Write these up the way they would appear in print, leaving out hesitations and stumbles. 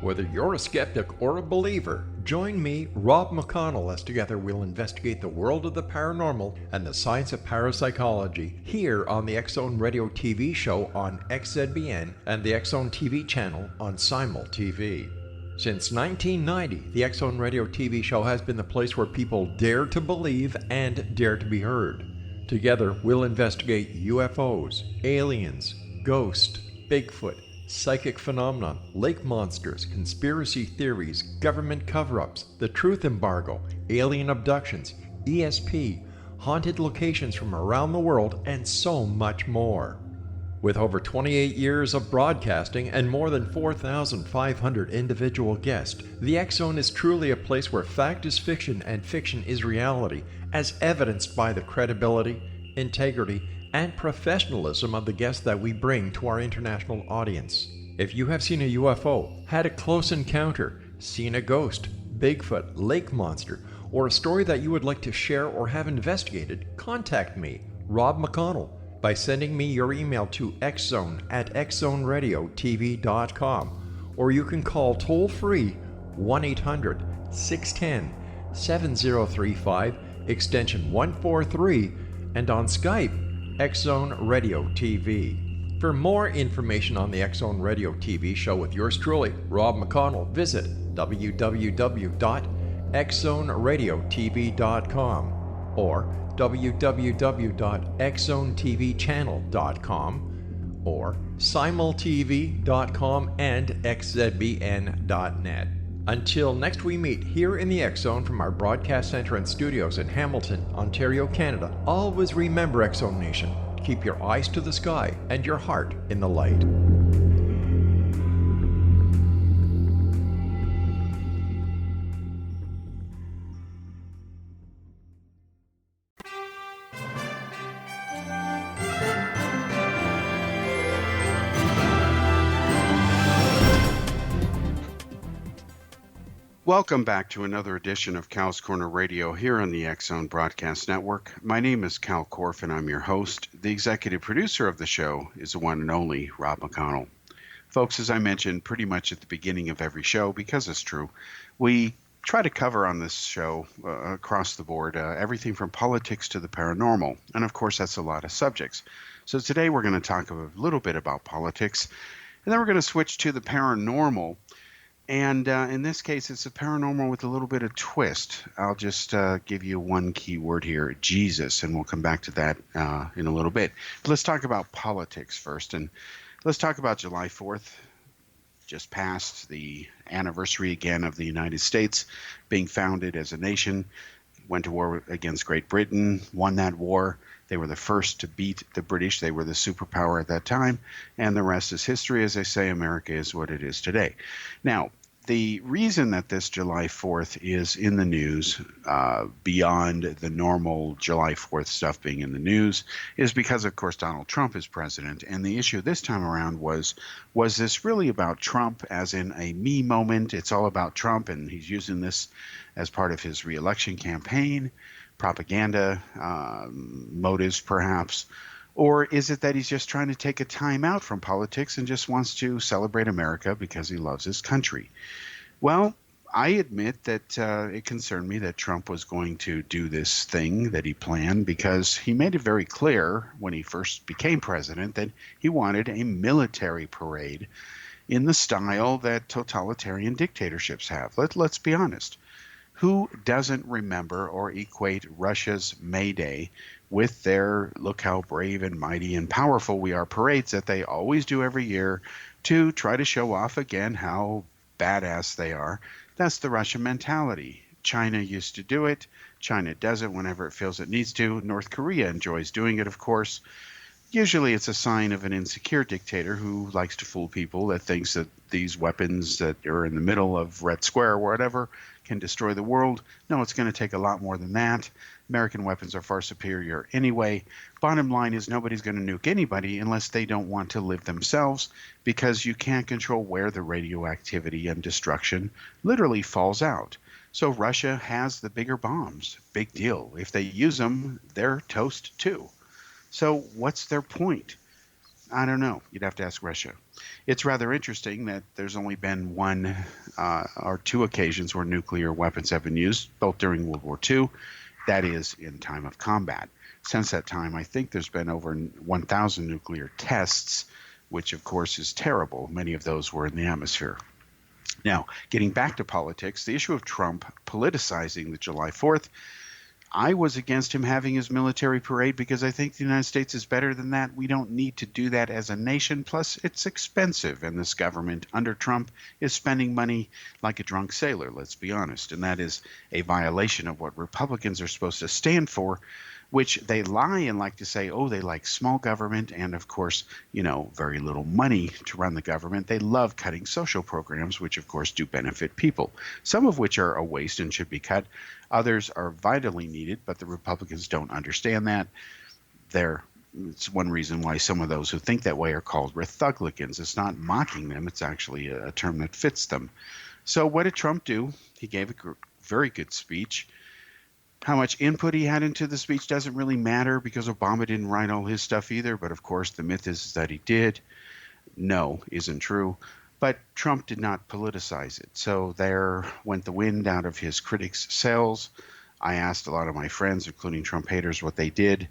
Whether you're a skeptic or a believer, join me, Rob McConnell, as together we'll investigate the world of the paranormal and the science of parapsychology here on the X-Zone Radio TV show on XZBN and the X-Zone TV channel on Simul TV. Since 1990, the X-Zone Radio TV show has been the place where people dare to believe and dare to be heard. Together, we'll investigate UFOs, aliens, ghosts, Bigfoot, psychic phenomenon, lake monsters, conspiracy theories, government cover-ups, the truth embargo, alien abductions, ESP, haunted locations from around the world, and so much more. With over 28 years of broadcasting and more than 4,500 individual guests, the X-Zone is truly a place where fact is fiction and fiction is reality, as evidenced by the credibility, integrity, and professionalism of the guests that we bring to our international audience. If you have seen a UFO, had a close encounter, seen a ghost, Bigfoot, lake monster, or a story that you would like to share or have investigated, contact me, Rob McConnell, by sending me your email to xzone@xzoneradiotv.com, or you can call toll-free 1-800-610-7035, extension 143, and on Skype, X-Zone Radio TV. For more information on the X-Zone Radio TV show with yours truly, Rob McConnell, visit www.xzoneradiotv.com or www.xzonetvchannel.com or simultv.com and xzbn.net. Until next we meet here in the X-Zone from our broadcast center and studios in Hamilton, Ontario, Canada, always remember, X-Zone Nation, keep your eyes to the sky and your heart in the light. Welcome back to another edition of Cal's Corner Radio here on the X-Zone Broadcast Network. My name is Kal Korff and I'm your host. The executive producer of the show is the one and only Rob McConnell. Folks, as I mentioned pretty much at the beginning of every show, because it's true, we try to cover on this show across the board everything from politics to the paranormal. And of course, that's a lot of subjects. So today we're going to talk a little bit about politics, and then we're going to switch to the paranormal. And in this case, it's a paranormal with a little bit of twist. I'll just give you one key word here, Jesus, and we'll come back to that in a little bit. But let's talk about politics first, and let's talk about July 4th, just passed the anniversary again of the United States being founded as a nation, went to war against Great Britain, won that war. They were the first to beat the British. They were the superpower at that time, and the rest is history. As they say, America is what it is today. Now, the reason that this July 4th is in the news, beyond the normal July 4th stuff being in the news, is because, of course, Donald Trump is president. And the issue this time around was this really about Trump, as in a me moment? It's all about Trump, and he's using this as part of his re-election campaign, propaganda motives perhaps, or is it that he's just trying to take a time out from politics and just wants to celebrate America because he loves his country? Well, I admit that it concerned me that Trump was going to do this thing that he planned, because he made it very clear when he first became president that he wanted a military parade in the style that totalitarian dictatorships have. Let's be honest. Who doesn't remember or equate Russia's May Day with their look how brave and mighty and powerful we are parades that they always do every year to try to show off again how badass they are? That's the Russian mentality. China used to do it. China does it whenever it feels it needs to. North Korea enjoys doing it, of course. Usually it's a sign of an insecure dictator who likes to fool people, that thinks that these weapons that are in the middle of Red Square or whatever can destroy the world. No, it's going to take a lot more than that. American weapons are far superior anyway. Bottom line is nobody's going to nuke anybody unless they don't want to live themselves, because you can't control where the radioactivity and destruction literally falls out. So Russia has the bigger bombs. Big deal. If they use them, they're toast too. So what's their point? I don't know. You'd have to ask Russia. It's rather interesting that there's only been one or two occasions where nuclear weapons have been used, both during World War II, that is, in time of combat. Since that time, I think there's been over 1,000 nuclear tests, which of course is terrible. Many of those were in the atmosphere. Now, getting back to politics, the issue of Trump politicizing the July 4th, I was against him having his military parade because I think the United States is better than that. We don't need to do that as a nation. Plus, it's expensive, and this government under Trump is spending money like a drunk sailor, let's be honest. And that is a violation of what Republicans are supposed to stand for, which they lie and like to say, oh, they like small government and, of course, very little money to run the government. They love cutting social programs, which, of course, do benefit people, some of which are a waste and should be cut. Others are vitally needed, but the Republicans don't understand that. It's one reason why some of those who think that way are called Rethuglicans. It's not mocking them. It's actually a term that fits them. So what did Trump do? He gave a very good speech. How much input he had into the speech doesn't really matter because Obama didn't write all his stuff either. But of course, the myth is that he did. No, isn't true. But Trump did not politicize it. So there went the wind out of his critics' sails. I asked a lot of my friends, including Trump haters, what they did,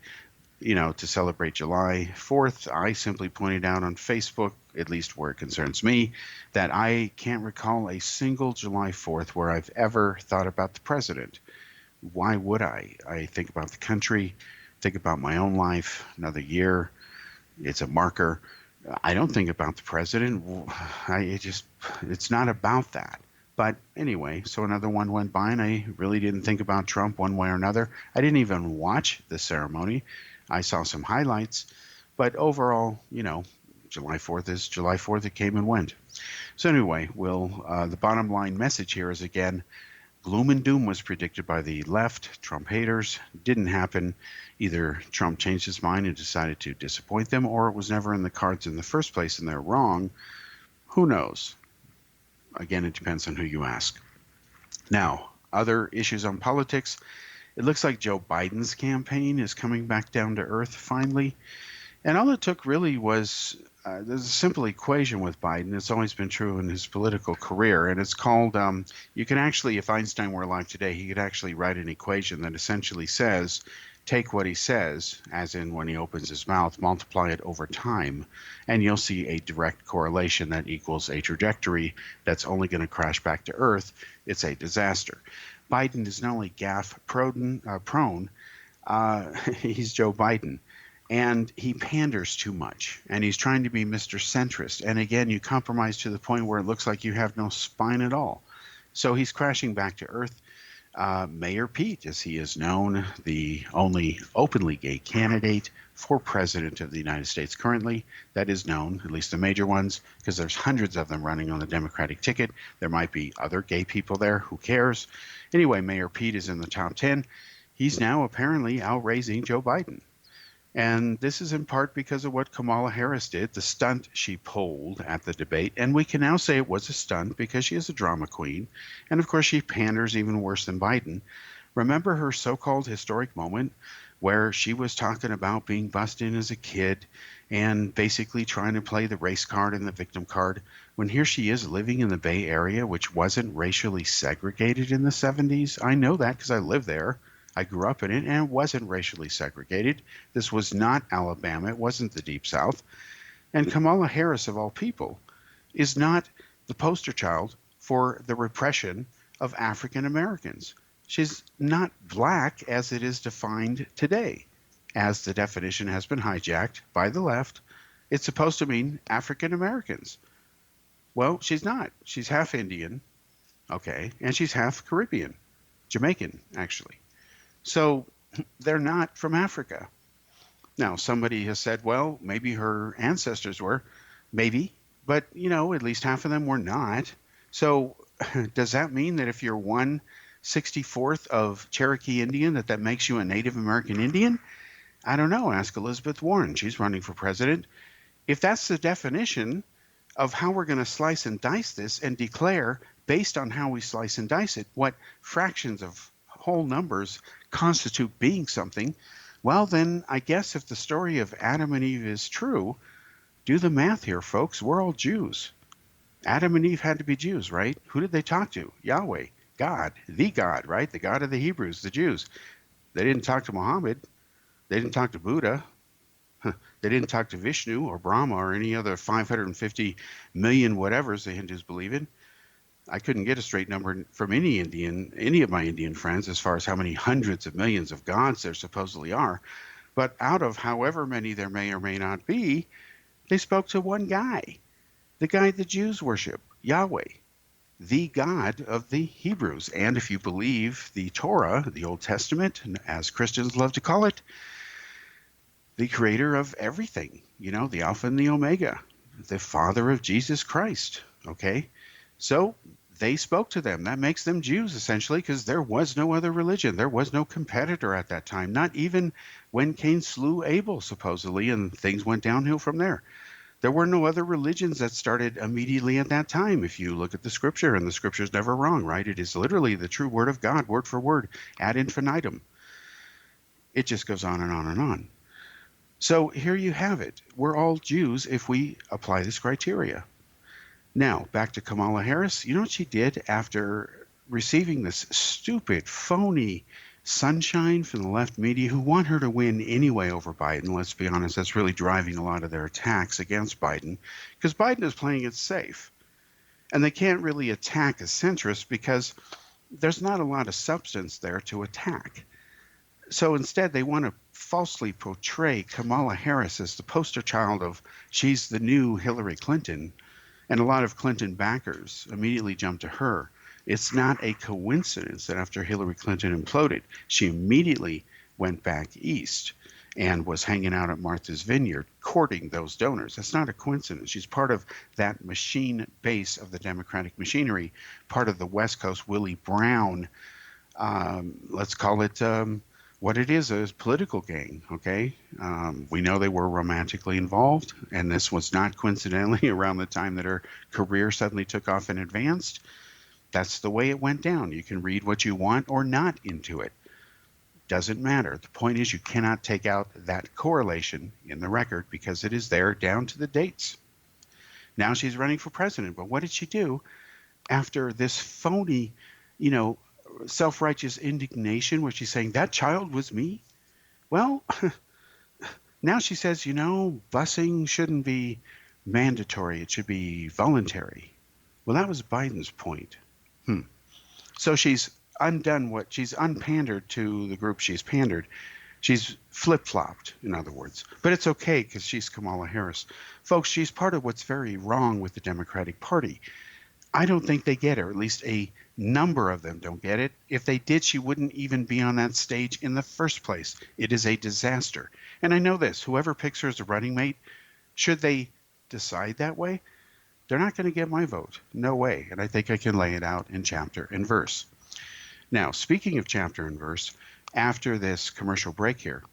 to celebrate July 4th. I simply pointed out on Facebook, at least where it concerns me, that I can't recall a single July 4th where I've ever thought about the president. Why would I? I think about the country, think about my own life, another year. It's a marker. I don't think about the president. It's not about that. But anyway, so another one went by, and I really didn't think about Trump one way or another. I didn't even watch the ceremony. I saw some highlights. But overall, July 4th is July 4th. It came and went. So anyway, the bottom line message here is, again, gloom and doom was predicted by the left, Trump haters. Didn't happen. Either Trump changed his mind and decided to disappoint them, or it was never in the cards in the first place and they're wrong. Who knows? Again, it depends on who you ask. Now, other issues on politics. It looks like Joe Biden's campaign is coming back down to earth finally. And all it took really was there's a simple equation with Biden. It's always been true in his political career, and it's called, you can actually, if Einstein were alive today, he could actually write an equation that essentially says, take what he says, as in when he opens his mouth, multiply it over time, and you'll see a direct correlation that equals a trajectory that's only going to crash back to earth. It's a disaster. Biden is not only gaffe prone, he's Joe Biden. And he panders too much, and he's trying to be Mr. Centrist. And again, you compromise to the point where it looks like you have no spine at all. So he's crashing back to earth. Mayor Pete, as he is known, the only openly gay candidate for president of the United States currently, that is known, at least the major ones, because there's hundreds of them running on the Democratic ticket. There might be other gay people there. Who cares? Anyway, Mayor Pete is in the top 10. He's now apparently outraising Joe Biden. And this is in part because of what Kamala Harris did, the stunt she pulled at the debate. And we can now say it was a stunt because she is a drama queen. And of course, she panders even worse than Biden. Remember her so-called historic moment where she was talking about being bussed in as a kid and basically trying to play the race card and the victim card, when here she is living in the Bay Area, which wasn't racially segregated in the 70s. I know that because I lived there. I grew up in it, and it wasn't racially segregated. This was not Alabama. It wasn't the Deep South. And Kamala Harris, of all people, is not the poster child for the repression of African Americans. She's not black as it is defined today. As the definition has been hijacked by the left, it's supposed to mean African Americans. Well, she's not. She's half Indian, okay, and she's half Caribbean, Jamaican, actually. So they're not from Africa. Now, somebody has said, well, maybe her ancestors were. Maybe. But, at least half of them were not. So does that mean that if you're 1/64th of Cherokee Indian, that makes you a Native American Indian? I don't know. Ask Elizabeth Warren. She's running for president. If that's the definition of how we're going to slice and dice this and declare, based on how we slice and dice it, what fractions of whole numbers constitute being something, well, then I guess if the story of Adam and Eve is true, Do the math here, folks. We're all Jews. Adam and Eve had to be Jews, right? Who did they talk to? Yahweh, God, the God, right? The God of the Hebrews, the Jews. They didn't talk to Muhammad. They didn't talk to Buddha. They didn't talk to Vishnu or Brahma or any other 550 million whatevers the Hindus believe in. I couldn't get a straight number from any of my Indian friends as far as how many hundreds of millions of gods there supposedly are. But out of however many there may or may not be, they spoke to one guy, the guy the Jews worship, Yahweh, the God of the Hebrews. And if you believe the Torah, the Old Testament, as Christians love to call it, the creator of everything, the Alpha and the Omega, the Father of Jesus Christ, okay? So they spoke to them. That makes them Jews, essentially, because there was no other religion. There was no competitor at that time, not even when Cain slew Abel, supposedly, and things went downhill from there. There were no other religions that started immediately at that time. If you look at the scripture, and the scripture is never wrong, right? It is literally the true word of God, word for word, ad infinitum. It just goes on and on and on. So here you have it. We're all Jews if we apply this criteria. Now, back to Kamala Harris. You know what she did after receiving this stupid, phony sunshine from the left media who want her to win anyway over Biden? Let's be honest, that's really driving a lot of their attacks against Biden, because Biden is playing it safe. And they can't really attack a centrist because there's not a lot of substance there to attack. So instead, they want to falsely portray Kamala Harris as the poster child of she's the new Hillary Clinton, and a lot of Clinton backers immediately jump to her. It's not a coincidence that after Hillary Clinton imploded, she immediately went back east and was hanging out at Martha's Vineyard courting those donors. That's not a coincidence. She's part of that machine base of the Democratic machinery, part of the West Coast Willie Brown, let's call it what it is, a political gang, okay? We know they were romantically involved, and this was not coincidentally around the time that her career suddenly took off and advanced. That's the way it went down. You can read what you want or not into it. Doesn't matter. The point is you cannot take out that correlation in the record because it is there down to the dates. Now she's running for president, but what did she do after this phony, self-righteous indignation where she's saying that child was me? Well, now she says, busing shouldn't be mandatory. It should be voluntary. Well, that was Biden's point. So she's unpandered to the group she's pandered. She's flip-flopped, in other words. But it's okay because she's Kamala Harris. Folks, she's part of what's very wrong with the Democratic Party. I don't think they get her. At least a number of them don't get it. If they did, she wouldn't even be on that stage in the first place. It is a disaster. And I know this, whoever picks her as a running mate, should they decide that way, they're not going to get my vote. No way. And I think I can lay it out in chapter and verse. Now, speaking of chapter and verse, after this commercial break here,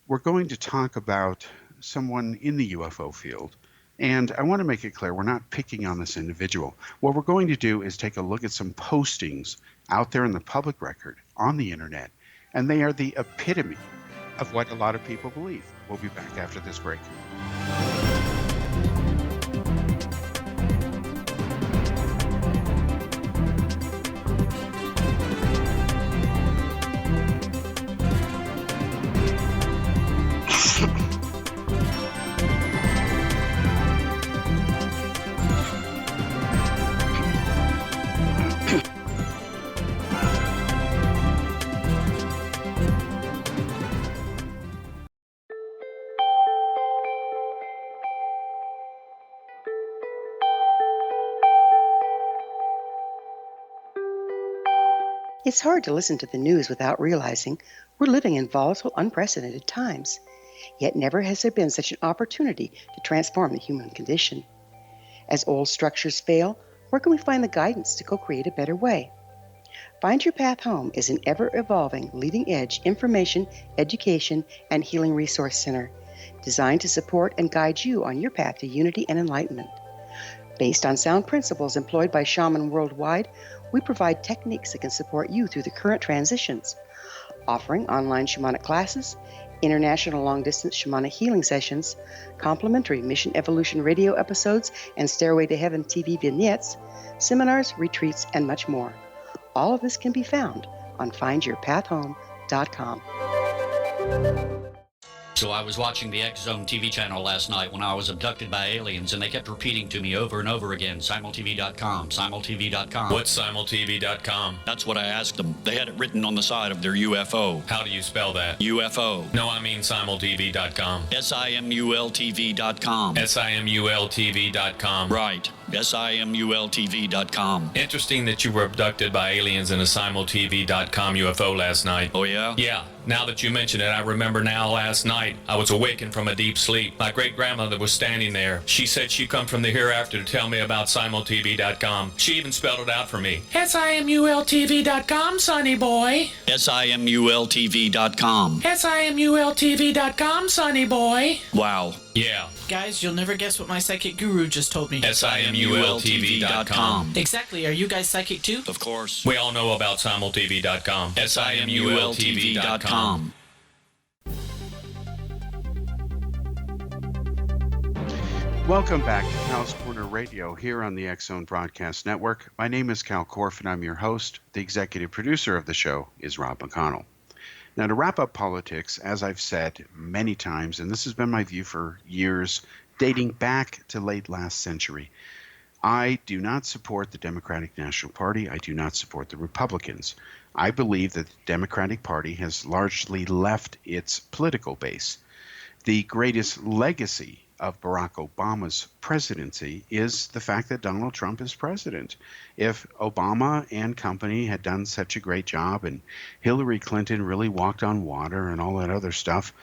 we're going to talk about someone in the UFO field. And I want to make it clear, we're not picking on this individual. What we're going to do is take a look at some postings out there in the public record on the internet, and they are the epitome of what a lot of people believe. We'll be back after this break. It's hard to listen to the news without realizing we're living in volatile, unprecedented times. Yet never has there been such an opportunity to transform the human condition. As old structures fail, where can we find the guidance to co-create a better way? Find Your Path Home is an ever-evolving, leading-edge information, education, and healing resource center designed to support and guide you on your path to unity and enlightenment. Based on sound principles employed by shaman worldwide, we provide techniques that can support you through the current transitions, offering online shamanic classes, international long-distance shamanic healing sessions, complimentary Mission Evolution radio episodes and Stairway to Heaven TV vignettes, seminars, retreats, and much more. All of this can be found on findyourpathhome.com. So I was watching the X Zone TV channel last night when I was abducted by aliens, and they kept repeating to me over and over again, simultv.com, simultv.com. What's simultv.com? That's what I asked them. They had it written on the side of their UFO. How do you spell that? UFO. No, I mean simultv.com. simultv.com. simultv.com. Right. simultv.com. Interesting that you were abducted by aliens in a simultv.com UFO last night. Oh, yeah? Yeah. Now that you mention it, I remember now last night I was awakened from a deep sleep. My great-grandmother was standing there. She said she'd come from the hereafter to tell me about simultv.com. She even spelled it out for me. simultv.com, sonny boy. simultv.com. simultv.com, sonny boy. Wow. Yeah. Guys, you'll never guess what my psychic guru just told me. simultv.com. Exactly. Are you guys psychic too? Of course. We all know about simultv.com. simultv.com. Welcome back to Cal's Corner Radio here on the X Zone Broadcast Network. My name is Kal Korff, and I'm your host. The executive producer of the show is Rob McConnell. Now, to wrap up politics, as I've said many times, and this has been my view for years, dating back to late last century, I do not support the Democratic National Party. I do not support the Republicans. I believe that the Democratic Party has largely left its political base. The greatest legacy of Barack Obama's presidency is the fact that Donald Trump is president. If Obama and company had done such a great job and Hillary Clinton really walked on water and all that other stuff,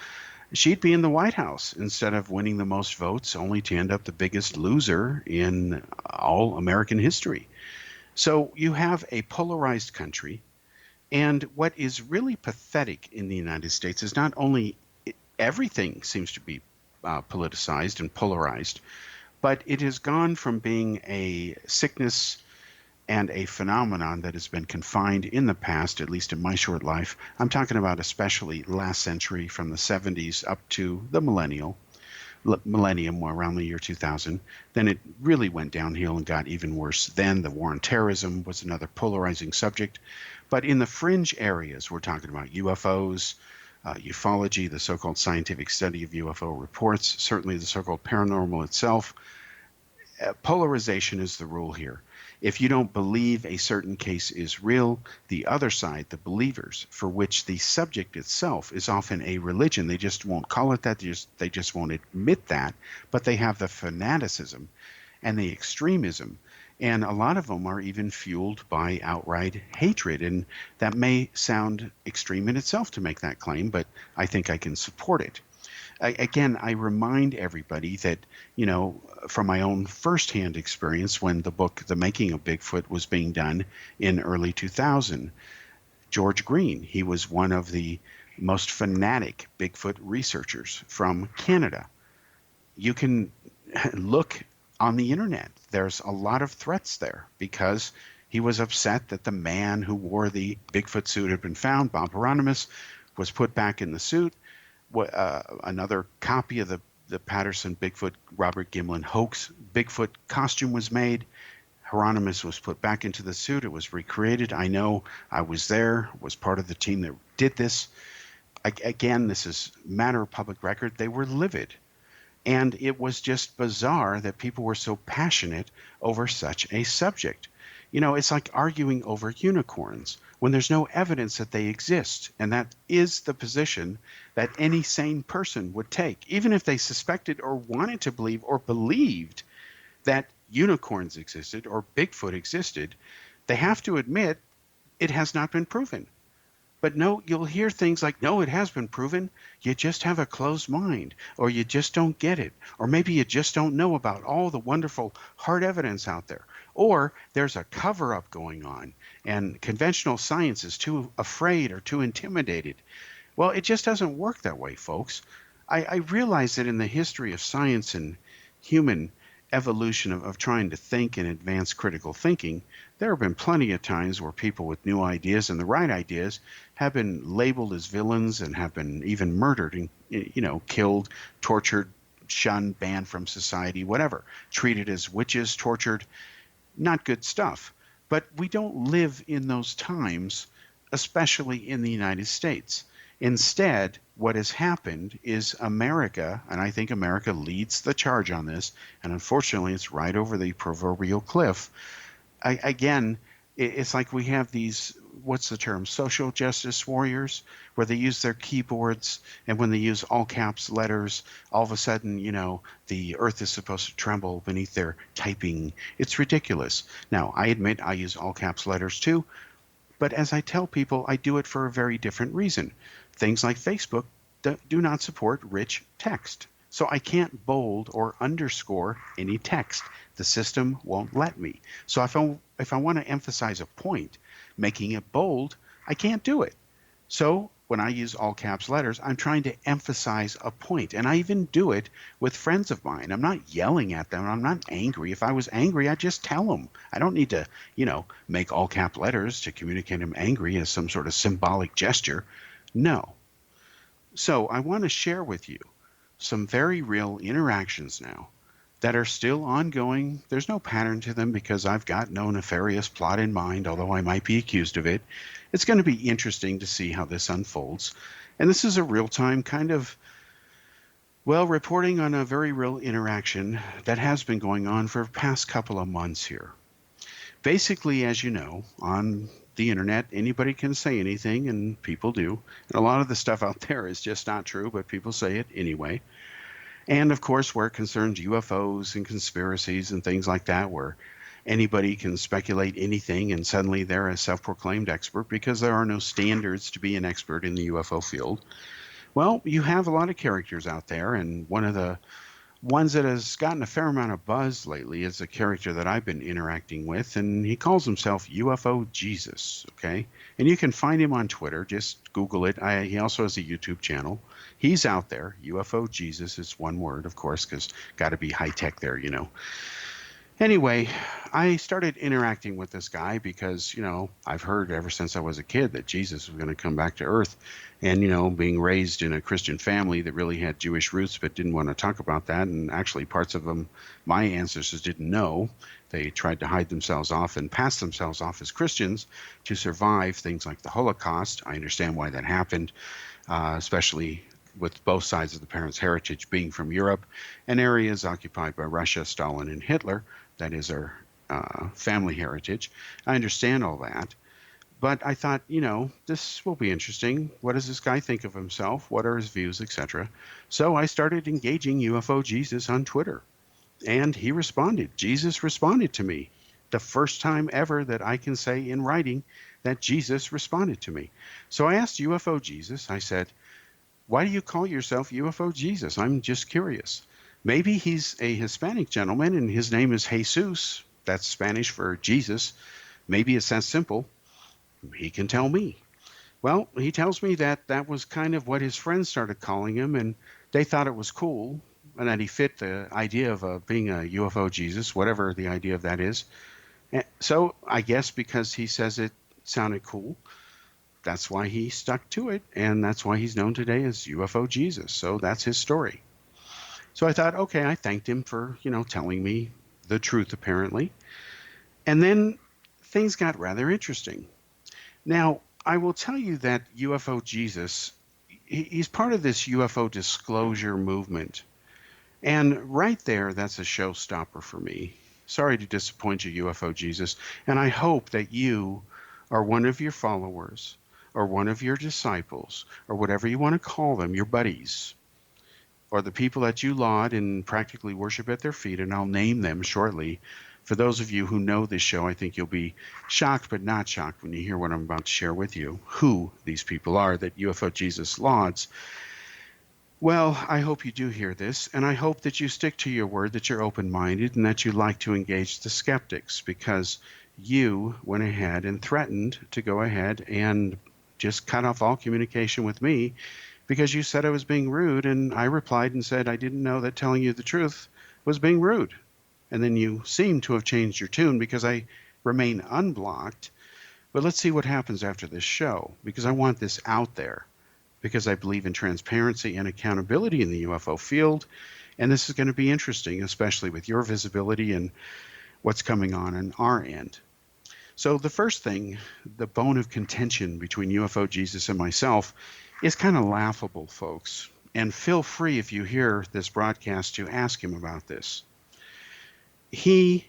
she'd be in the White House instead of winning the most votes, only to end up the biggest loser in all American history. So you have a polarized country, and what is really pathetic in the United States is not only everything seems to be politicized and polarized, but it has gone from being a sickness and a phenomenon that has been confined in the past, at least in my short life. I'm talking about especially last century, from the 70s up to the millennium, around the year 2000. Then it really went downhill and got even worse. Then the war on terrorism was another polarizing subject. But in the fringe areas, we're talking about UFOs, ufology, the so-called scientific study of UFO reports, certainly the so-called paranormal itself. Polarization is the rule here. If you don't believe a certain case is real, the other side, the believers, for which the subject itself is often a religion, they just won't call it that, they just won't admit that, but they have the fanaticism and the extremism. And a lot of them are even fueled by outright hatred. And that may sound extreme in itself to make that claim, but I think I can support it. Again, I remind everybody that, you know, from my own firsthand experience when the book The Making of Bigfoot was being done in early 2000, George Green, he was one of the most fanatic Bigfoot researchers from Canada. You can look on the internet. There's a lot of threats there because he was upset that the man who wore the Bigfoot suit had been found, Bob Hieronymus, was put back in the suit. Another copy of the Patterson Bigfoot Robert Gimlin hoax Bigfoot costume was made. Hieronymus was put back into the suit. It was recreated. I know, I was there, was part of the team that did this. Again, this is matter of public record. They were livid. And it was just bizarre that people were so passionate over such a subject. You know, it's like arguing over unicorns when there's no evidence that they exist. And that is the position that any sane person would take, even if they suspected or wanted to believe or believed that unicorns existed or Bigfoot existed. They have to admit it has not been proven. But no, you'll hear things like, no, it has been proven. You just have a closed mind, or you just don't get it, or maybe you just don't know about all the wonderful hard evidence out there, or there's a cover-up going on, and conventional science is too afraid or too intimidated. Well, it just doesn't work that way, folks. I realize that in the history of science and human evolution of trying to think and advance critical thinking, there have been plenty of times where people with new ideas and the right ideas have been labeled as villains and have been even murdered and, killed, tortured, shunned, banned from society, whatever, treated as witches, tortured. Not good stuff. But we don't live in those times, especially in the United States. Instead, what has happened is America, and I think America leads the charge on this, and unfortunately it's right over the proverbial cliff. It's like we have these, what's the term, social justice warriors, where they use their keyboards, and when they use all caps letters, all of a sudden, the earth is supposed to tremble beneath their typing. It's ridiculous. Now, I admit I use all caps letters too, but as I tell people, I do it for a very different reason. Things like Facebook do not support rich text. So I can't bold or underscore any text. The system won't let me. So if I want to emphasize a point, making it bold, I can't do it. So when I use all caps letters, I'm trying to emphasize a point. And I even do it with friends of mine. I'm not yelling at them. I'm not angry. If I was angry, I'd just tell them. I don't need to, make all cap letters to communicate I'm angry as some sort of symbolic gesture. No. So I want to share with you some very real interactions now that are still ongoing. There's no pattern to them because I've got no nefarious plot in mind, although I might be accused of it. It's going to be interesting to see how this unfolds. And this is a real-time kind of, reporting on a very real interaction that has been going on for the past couple of months here. Basically, as you know, on the internet, anybody can say anything, and people do. And a lot of the stuff out there is just not true, but people say it anyway. And of course, where it concerns UFOs and conspiracies and things like that, where anybody can speculate anything and suddenly they're a self-proclaimed expert because there are no standards to be an expert in the UFO field. Well, you have a lot of characters out there, and one of the ones that has gotten a fair amount of buzz lately is a character that I've been interacting with, and he calls himself UFO Jesus, okay? And you can find him on Twitter. Just Google it. He also has a YouTube channel. He's out there. UFO Jesus is one word, of course, because got to be high-tech there, Anyway, I started interacting with this guy because, I've heard ever since I was a kid that Jesus was going to come back to Earth. And, being raised in a Christian family that really had Jewish roots but didn't want to talk about that, and actually parts of them my ancestors didn't know. They tried to hide themselves off and pass themselves off as Christians to survive things like the Holocaust. I understand why that happened, especially with both sides of the parents' heritage being from Europe and areas occupied by Russia, Stalin, and Hitler. That is our family heritage. I understand all that. But I thought, this will be interesting. What does this guy think of himself? What are his views, etc.? So I started engaging UFO Jesus on Twitter. And he responded. Jesus responded to me. The first time ever that I can say in writing that Jesus responded to me. So I asked UFO Jesus, I said, why do you call yourself UFO Jesus? I'm just curious. Maybe he's a Hispanic gentleman and his name is Jesus. That's Spanish for Jesus. Maybe it's that simple. He can tell me. Well, he tells me that that was kind of what his friends started calling him, and they thought it was cool, and that he fit the idea of being a UFO Jesus, whatever the idea of that is. And so I guess because he says it sounded cool, that's why he stuck to it, and that's why he's known today as UFO Jesus. So that's his story. So I thought, okay, I thanked him for, telling me the truth, apparently. And then things got rather interesting. Now, I will tell you that UFO Jesus, he's part of this UFO disclosure movement. And right there, that's a showstopper for me. Sorry to disappoint you, UFO Jesus. And I hope that you or one of your followers or one of your disciples or whatever you want to call them, your buddies, or the people that you laud and practically worship at their feet, and I'll name them shortly. For those of you who know this show, I think you'll be shocked but not shocked when you hear what I'm about to share with you, who these people are that UFO Jesus lauds. Well, I hope you do hear this, and I hope that you stick to your word, that you're open-minded, and that you like to engage the skeptics, because you went ahead and threatened to go ahead and just cut off all communication with me because you said I was being rude, and I replied and said I didn't know that telling you the truth was being rude. and then you seem to have changed your tune because I remain unblocked. But let's see what happens after this show, because I want this out there, because I believe in transparency and accountability in the UFO field, and this is going to be interesting, especially with your visibility and what's coming on our end. So the first thing, the bone of contention between UFO Jesus and myself is kind of laughable, folks. And feel free, if you hear this broadcast, to ask him about this. He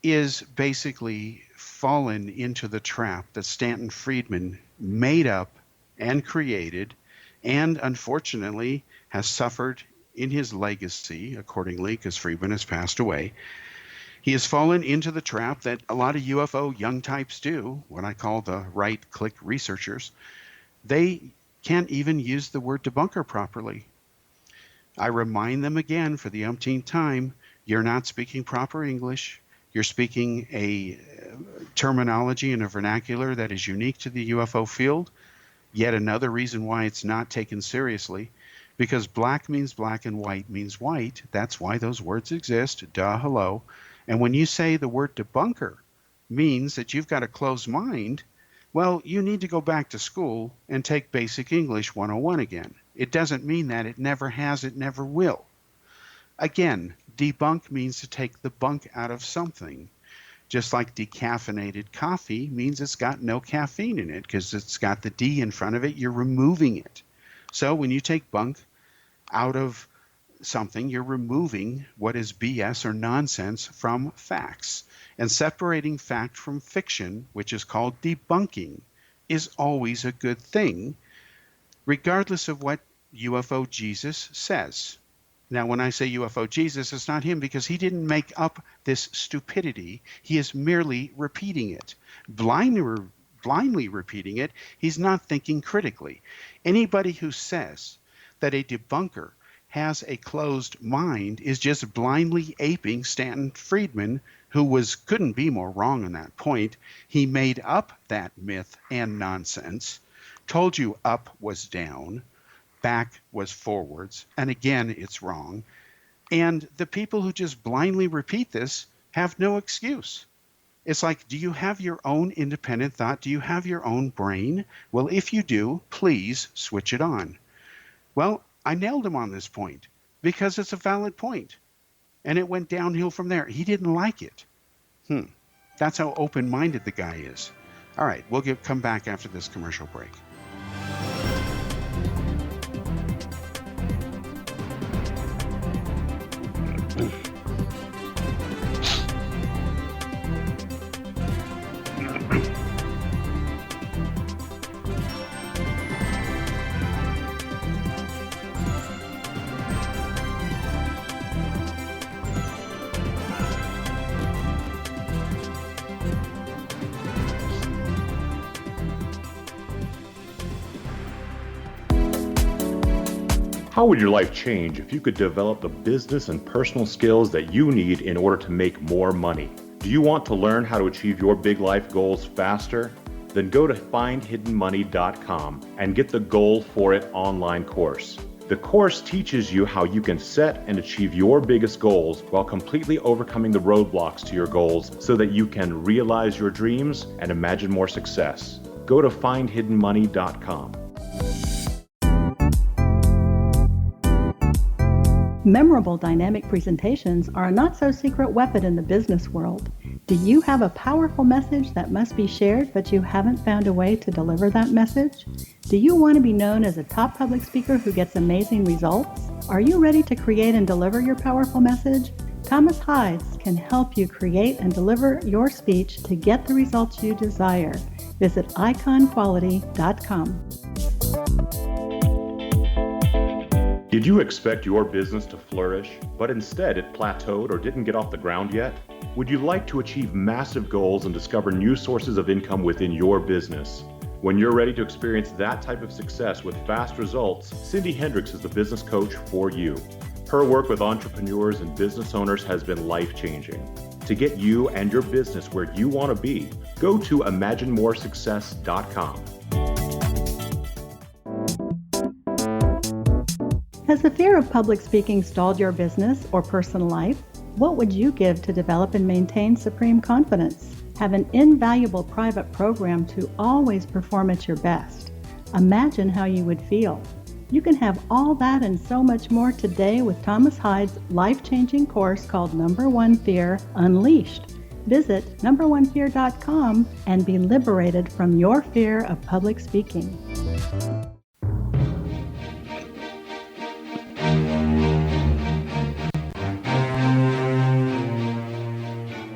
is basically fallen into the trap that Stanton Friedman made up and created, and unfortunately has suffered in his legacy accordingly, because Friedman has passed away. He has fallen into the trap that a lot of UFO young types do, what I call the right-click researchers. They can't even use the word debunker properly. I remind them again for the umpteenth time, you're not speaking proper English. You're speaking a terminology and a vernacular that is unique to the UFO field. Yet another reason why it's not taken seriously, because black means black and white means white. That's why those words exist. Duh, hello. And when you say the word debunker means that you've got a closed mind, well, you need to go back to school and take Basic English 101 again. It doesn't mean that. It never has. It never will. Again, debunk means to take the bunk out of something. Just like decaffeinated coffee means it's got no caffeine in it because it's got the D in front of it. You're removing it. So when you take bunk out of something, you're removing what is BS or nonsense from facts. And separating fact from fiction, which is called debunking, is always a good thing, regardless of what UFO Jesus says. Now, when I say UFO Jesus, it's not him, because he didn't make up this stupidity. He is merely repeating it, blindly repeating it. He's not thinking critically. Anybody who says that a debunker has a closed mind is just blindly aping Stanton Friedman, who couldn't be more wrong on that point. He made up that myth and nonsense, told you up was down, back was forwards, and again, it's wrong. And the people who just blindly repeat this have no excuse. It's like, do you have your own independent thought? Do you have your own brain? Well, if you do, please switch it on. Well, I nailed him on this point because it's a valid point. And it went downhill from there. He didn't like it. That's how open-minded the guy is. All right, we'll come back after this commercial break. How would your life change if you could develop the business and personal skills that you need in order to make more money? Do you want to learn how to achieve your big life goals faster? Then go to findhiddenmoney.com and get the Goal For It online course. The course teaches you how you can set and achieve your biggest goals while completely overcoming the roadblocks to your goals so that you can realize your dreams and imagine more success. Go to findhiddenmoney.com. Memorable dynamic presentations are a not-so-secret weapon in the business world. Do you have a powerful message that must be shared, but you haven't found a way to deliver that message? Do you want to be known as a top public speaker who gets amazing results? Are you ready to create and deliver your powerful message? Thomas Hides can help you create and deliver your speech to get the results you desire. Visit iconquality.com. Did you expect your business to flourish, but instead it plateaued or didn't get off the ground yet? Would you like to achieve massive goals and discover new sources of income within your business? When you're ready to experience that type of success with fast results, Cindy Hendricks is the business coach for you. Her work with entrepreneurs and business owners has been life-changing. To get you and your business where you want to be, go to imaginemoresuccess.com. Has the fear of public speaking stalled your business or personal life? What would you give to develop and maintain supreme confidence? Have an invaluable private program to always perform at your best. Imagine how you would feel. You can have all that and so much more today with Thomas Hyde's life-changing course called Number One Fear Unleashed. Visit numberonefear.com and be liberated from your fear of public speaking.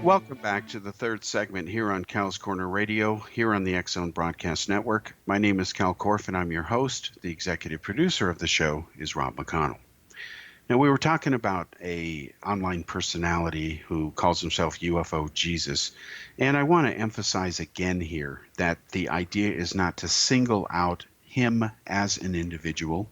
Welcome back to the third segment here on Cal's Corner Radio, here on the X-Zone Broadcast Network. My name is Kal Korff, and I'm your host. The executive producer of the show is Rob McConnell. Now, we were talking about a online personality who calls himself UFO Jesus, and I want to emphasize again here that the idea is not to single out him as an individual.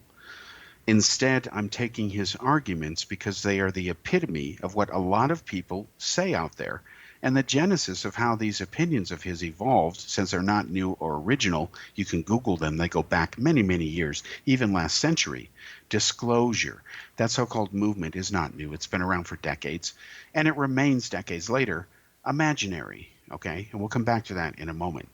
Instead, I'm taking his arguments because they are the epitome of what a lot of people say out there, and the genesis of how these opinions of his evolved. Since they're not new or original, you can Google them. They go back many, many years, even last century. Disclosure, that so-called movement, is not new. It's been around for decades, and it remains decades later imaginary, okay? And we'll come back to that in a moment.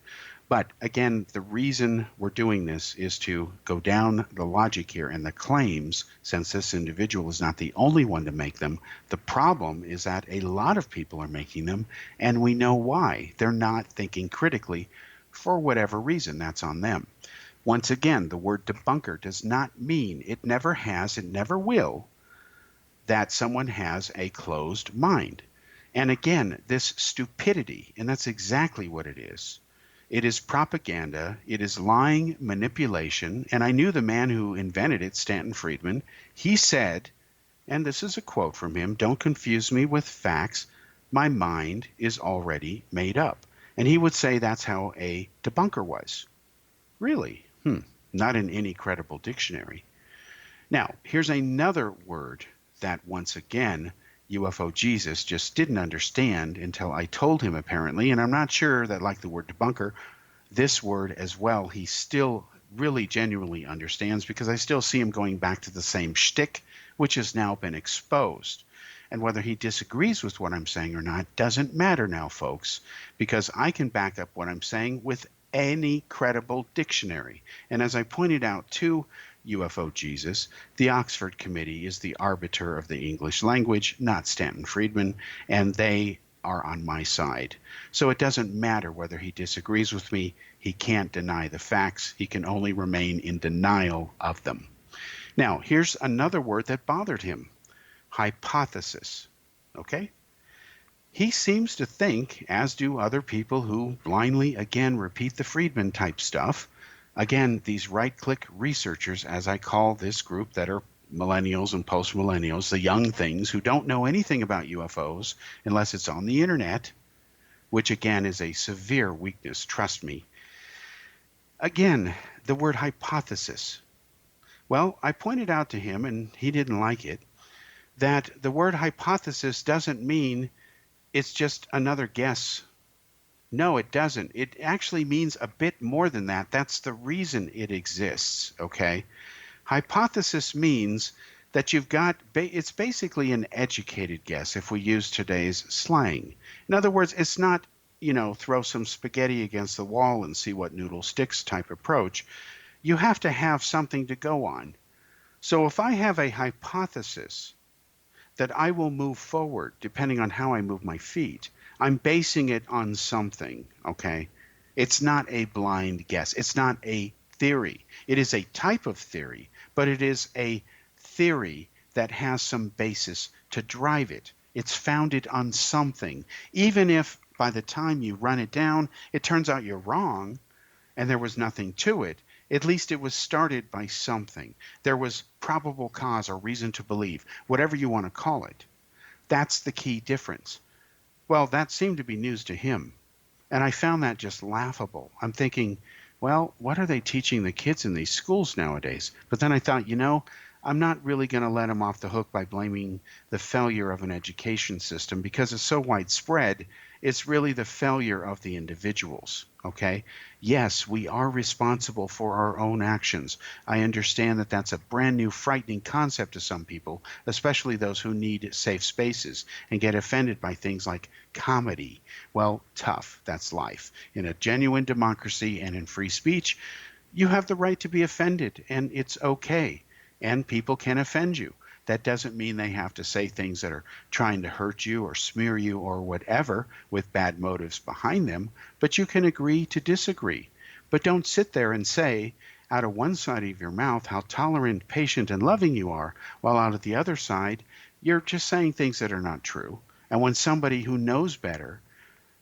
But again, the reason we're doing this is to go down the logic here and the claims, since this individual is not the only one to make them. The problem is that a lot of people are making them, and we know why. They're not thinking critically for whatever reason. That's on them. Once again, the word debunker does not mean, it never has, it never will, that someone has a closed mind. And again, this stupidity, and that's exactly what it is. It is propaganda, it is lying, manipulation, and I knew the man who invented it, Stanton Friedman. He said, and this is a quote from him, "Don't confuse me with facts, my mind is already made up." And he would say that's how a debunker was. Really? Not in any credible dictionary. Now, here's another word that, once again, UFO Jesus just didn't understand until I told him, apparently, and I'm not sure that, like the word debunker, this word as well, he still really genuinely understands, because I still see him going back to the same shtick, which has now been exposed. And whether he disagrees with what I'm saying or not doesn't matter now, folks, because I can back up what I'm saying with any credible dictionary. And as I pointed out to UFO Jesus, the Oxford Committee is the arbiter of the English language, not Stanton Friedman, and they are on my side. So it doesn't matter whether he disagrees with me. He can't deny the facts. He can only remain in denial of them. Now, here's another word that bothered him: hypothesis. Okay? He seems to think, as do other people who blindly, again, repeat the Friedman type stuff. Again, these right-click researchers, as I call this group, that are millennials and post-millennials, the young things who don't know anything about UFOs unless it's on the internet, which again is a severe weakness, trust me. Again, the word hypothesis. Well, I pointed out to him, and he didn't like it, that the word hypothesis doesn't mean it's just another guess. No, it doesn't. It actually means a bit more than that. That's the reason it exists, okay? Hypothesis means that you've got, it's basically an educated guess if we use today's slang. In other words, it's not, throw some spaghetti against the wall and see what noodle sticks type approach. You have to have something to go on. So if I have a hypothesis that I will move forward depending on how I move my feet, I'm basing it on something, okay? It's not a blind guess. It's not a theory. It is a type of theory, but it is a theory that has some basis to drive it. It's founded on something. Even if by the time you run it down, it turns out you're wrong and there was nothing to it, at least it was started by something. There was probable cause or reason to believe, whatever you want to call it. That's the key difference. Well, that seemed to be news to him, and I found that just laughable. I'm thinking, well, what are they teaching the kids in these schools nowadays? But then I thought, I'm not really going to let him off the hook by blaming the failure of an education system, because it's so widespread It's really the failure of the individuals, okay? Yes, we are responsible for our own actions. I understand that that's a brand new, frightening concept to some people, especially those who need safe spaces and get offended by things like comedy. Well, tough, that's life. In a genuine democracy and in free speech, you have the right to be offended, and it's okay. And people can offend you. That doesn't mean they have to say things that are trying to hurt you or smear you or whatever with bad motives behind them, but you can agree to disagree. But don't sit there and say out of one side of your mouth how tolerant, patient, and loving you are, while out of the other side, you're just saying things that are not true. And when somebody who knows better,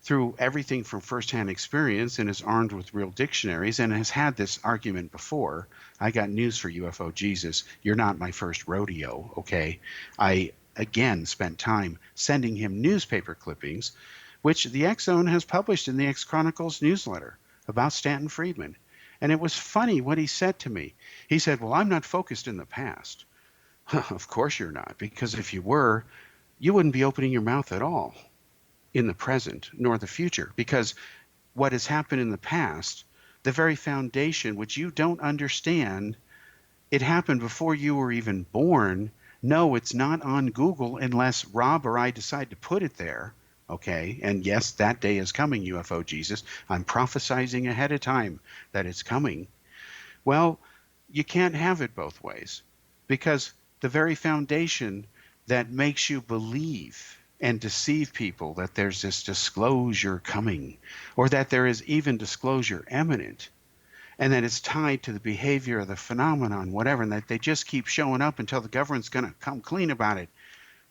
through everything from firsthand experience and is armed with real dictionaries and has had this argument before. I got news for UFO Jesus. You're not my first rodeo, okay? I, again, spent time sending him newspaper clippings, which the X-Zone has published in the X-Chronicles newsletter about Stanton Friedman. And it was funny what he said to me. He said, well, I'm not focused in the past. Of course you're not, because if you were, you wouldn't be opening your mouth at all in the present nor the future, because what has happened in the past, the very foundation which you don't understand, it happened before you were even born. No, it's not on Google unless Rob or I decide to put it there, okay? And yes, that day is coming, UFO Jesus. I'm prophesizing ahead of time that it's coming. Well, you can't have it both ways, because the very foundation that makes you believe and deceive people that there's this disclosure coming, or that there is even disclosure imminent, and that it's tied to the behavior of the phenomenon, whatever, and that they just keep showing up until the government's going to come clean about it.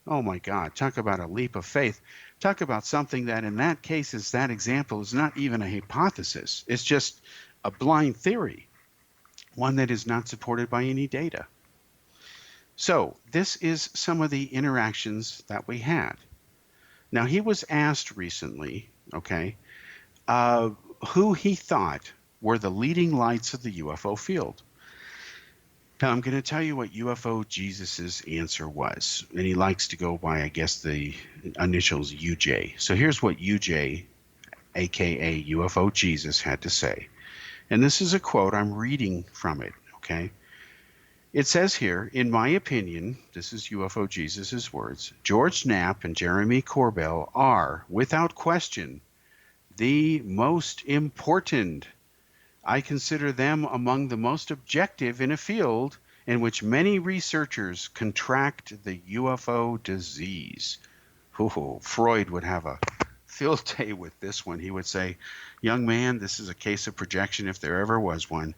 Oh my God, talk about a leap of faith. Talk about something that in that case, is that example is not even a hypothesis. It's just a blind theory, one that is not supported by any data. So this is some of the interactions that we had. Now, he was asked recently, okay, who he thought were the leading lights of the UFO field. Now, I'm going to tell you what UFO Jesus's answer was, and he likes to go by, I guess, the initials UJ. So here's what UJ, aka UFO Jesus, had to say. And this is a quote. I'm reading from it, okay? It says here, in my opinion, this is UFO Jesus's words, George Knapp and Jeremy Corbell are, without question, the most important. I consider them among the most objective in a field in which many researchers contract the UFO disease. Ooh, Freud would have a field day with this one. He would say, young man, this is a case of projection if there ever was one.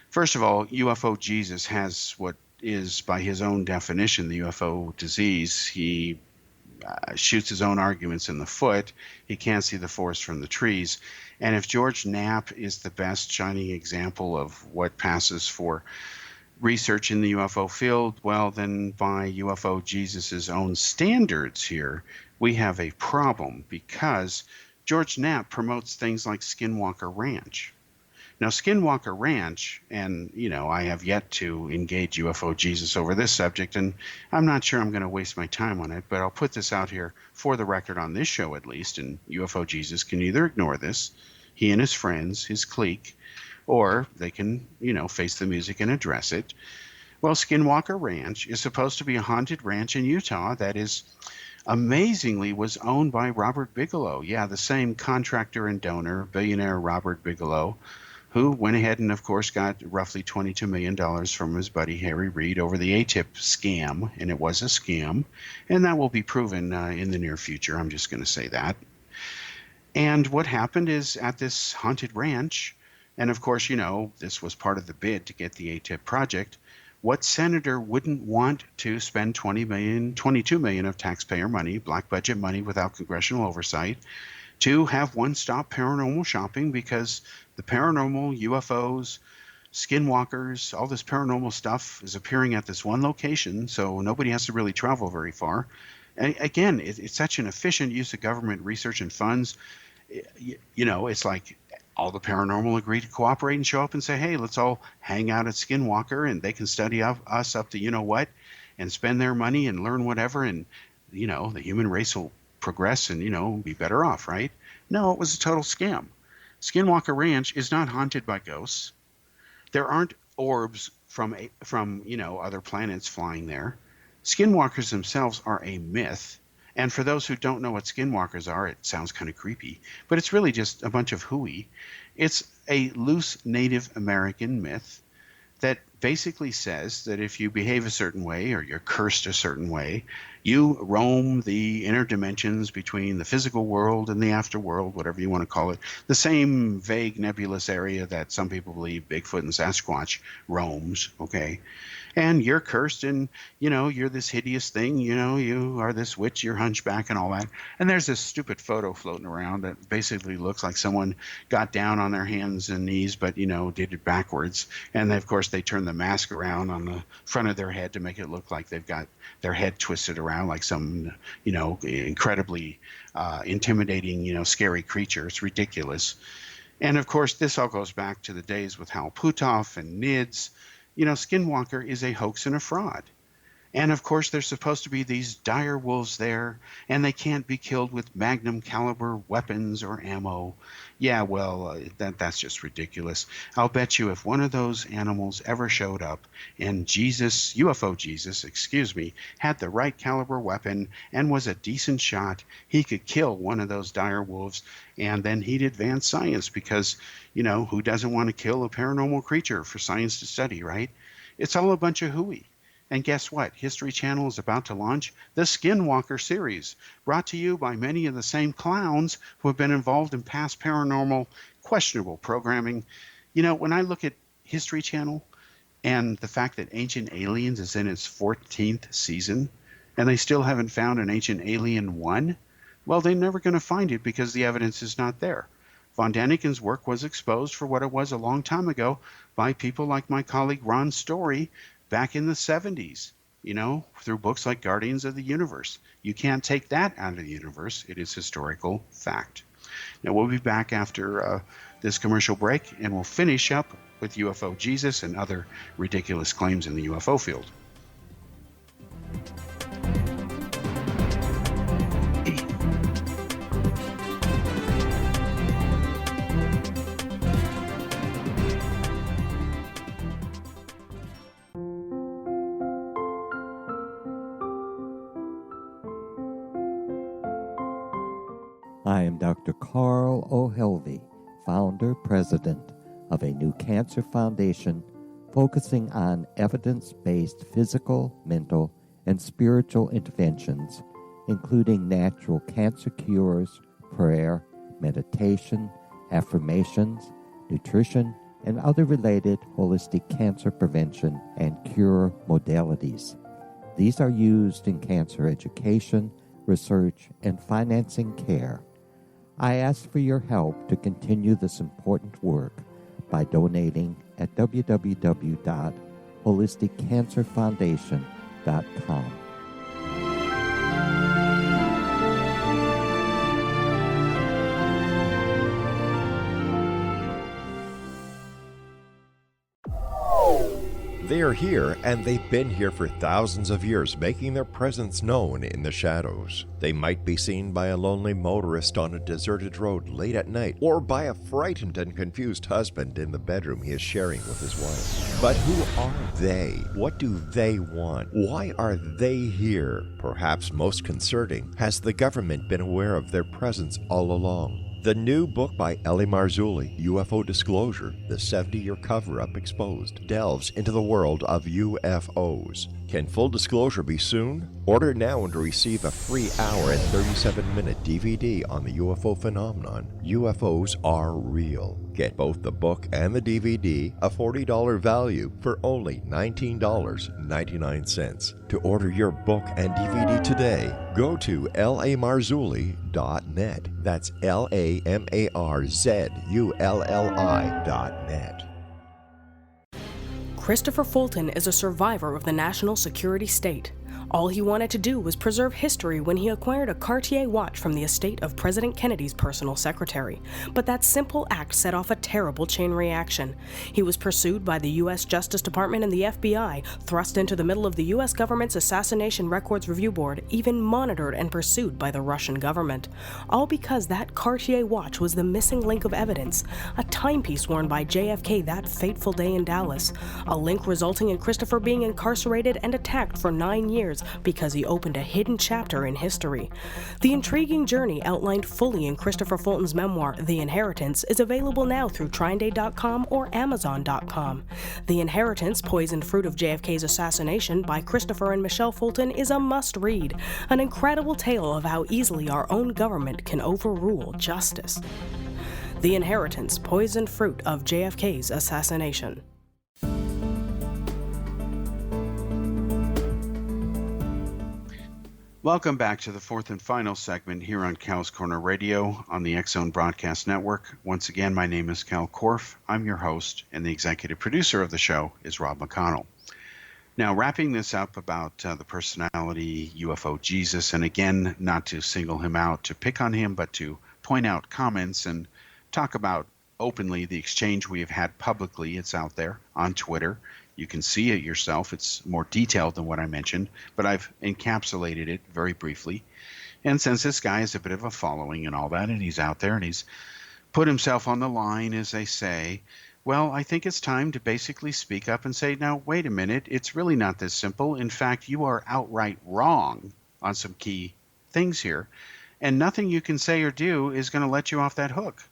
First of all, UFO Jesus has what is, by his own definition, the UFO disease. He shoots his own arguments in the foot. He can't see the forest from the trees. And if George Knapp is the best shining example of what passes for research in the UFO field, well, then by UFO Jesus's own standards here, we have a problem, because George Knapp promotes things like Skinwalker Ranch. Now, Skinwalker Ranch, and, I have yet to engage UFO Jesus over this subject, and I'm not sure I'm going to waste my time on it, but I'll put this out here for the record on this show at least, and UFO Jesus can either ignore this, he and his friends, his clique, or they can, face the music and address it. Well, Skinwalker Ranch is supposed to be a haunted ranch in Utah that is amazingly was owned by Robert Bigelow. Yeah, the same contractor and donor, billionaire Robert Bigelow, who went ahead and, of course, got roughly $22 million from his buddy Harry Reid over the ATIP scam, and it was a scam, and that will be proven in the near future. I'm just going to say that. And what happened is, at this haunted ranch, and of course, this was part of the bid to get the ATIP project, what senator wouldn't want to spend $22 million of taxpayer money, black budget money without congressional oversight, to have one-stop paranormal shopping, because the paranormal, UFOs, skinwalkers, all this paranormal stuff is appearing at this one location, so nobody has to really travel very far. And again, it's such an efficient use of government research and funds. It's like all the paranormal agree to cooperate and show up and say, hey, let's all hang out at Skinwalker, and they can study us up to what, and spend their money and learn whatever, and the human race will progress and, be better off, right? No, it was a total scam. Skinwalker Ranch is not haunted by ghosts. There aren't orbs from other planets flying there. Skinwalkers themselves are a myth. And for those who don't know what skinwalkers are, it sounds kind of creepy, but it's really just a bunch of hooey. It's a loose Native American myth that basically says that if you behave a certain way or you're cursed a certain way, you roam the inner dimensions between the physical world and the afterworld, whatever you want to call it, the same vague nebulous area that some people believe Bigfoot and Sasquatch roams, okay? And you're cursed and, you're this hideous thing, you are this witch, you're hunchback and all that. And there's this stupid photo floating around that basically looks like someone got down on their hands and knees, but, did it backwards. And then, of course, they turn the mask around on the front of their head to make it look like they've got their head twisted around like some, incredibly intimidating, scary creature. It's ridiculous. And, of course, this all goes back to the days with Hal Puthoff and NIDS. Skinwalker is a hoax and a fraud. And of course, there's supposed to be these dire wolves there, and they can't be killed with magnum caliber weapons or ammo. Yeah, well, that's just ridiculous. I'll bet you if one of those animals ever showed up and UFO Jesus, had the right caliber weapon and was a decent shot, he could kill one of those dire wolves, and then he'd advance science because, who doesn't want to kill a paranormal creature for science to study, right? It's all a bunch of hooey. And guess what? History Channel is about to launch the Skinwalker series, brought to you by many of the same clowns who have been involved in past paranormal, questionable programming. When I look at History Channel and the fact that Ancient Aliens is in its 14th season, and they still haven't found an Ancient Alien 1, well, they're never going to find it because the evidence is not there. Von Daniken's work was exposed for what it was a long time ago by people like my colleague Ron Story, back in the 70s, through books like Guardians of the Universe. You can't take that out of the universe. It is historical fact. Now, we'll be back after this commercial break, and we'll finish up with UFO Jesus and other ridiculous claims in the UFO field. I am Dr. Carl O'Helvey, founder, president of a new cancer foundation focusing on evidence-based physical, mental, and spiritual interventions, including natural cancer cures, prayer, meditation, affirmations, nutrition, and other related holistic cancer prevention and cure modalities. These are used in cancer education, research, and financing care. I ask for your help to continue this important work by donating at www.holisticcancerfoundation.com. They are here, and they've been here for thousands of years, making their presence known in the shadows. They might be seen by a lonely motorist on a deserted road late at night, or by a frightened and confused husband in the bedroom he is sharing with his wife. But who are they? What do they want? Why are they here? Perhaps most concerning, has the government been aware of their presence all along? The new book by L.A. Marzulli, UFO Disclosure, the 70-year cover-up exposed, delves into the world of UFOs. Can full disclosure be soon? Order now and receive a free hour and 37-minute DVD on the UFO phenomenon. UFOs are real. Get both the book and the DVD, a $40 value, for only $19.99. To order your book and DVD today, go to lamarzulli.net. That's LAMARZULLI.net. Christopher Fulton is a survivor of the national security state. All he wanted to do was preserve history when he acquired a Cartier watch from the estate of President Kennedy's personal secretary. But that simple act set off a terrible chain reaction. He was pursued by the U.S. Justice Department and the FBI, thrust into the middle of the U.S. government's Assassination Records Review Board, even monitored and pursued by the Russian government. All because that Cartier watch was the missing link of evidence, a timepiece worn by JFK that fateful day in Dallas, a link resulting in Christopher being incarcerated and attacked for 9 years because he opened a hidden chapter in history. The intriguing journey outlined fully in Christopher Fulton's memoir, The Inheritance, is available now through TrineDay.com or Amazon.com. The Inheritance, Poisoned Fruit of JFK's Assassination by Christopher and Michelle Fulton is a must-read, an incredible tale of how easily our own government can overrule justice. The Inheritance, Poisoned Fruit of JFK's Assassination. Welcome back to the fourth and final segment here on Kal's Corner Radio on the X-Zone Broadcast Network. Once again, my name is Kal Korff. I'm your host, and the executive producer of the show is Rob McConnell. Now, wrapping this up about the personality UFO Jesus, and again, not to single him out, to pick on him, but to point out comments and talk about openly the exchange we have had publicly. It's out there on Twitter. You can see it yourself. It's more detailed than what I mentioned, but I've encapsulated it very briefly. And since this guy has a bit of a following and all that, and he's out there and he's put himself on the line, as they say, well, I think it's time to basically speak up and say, now, wait a minute, it's really not this simple. In fact, you are outright wrong on some key things here, and nothing you can say or do is going to let you off that hook.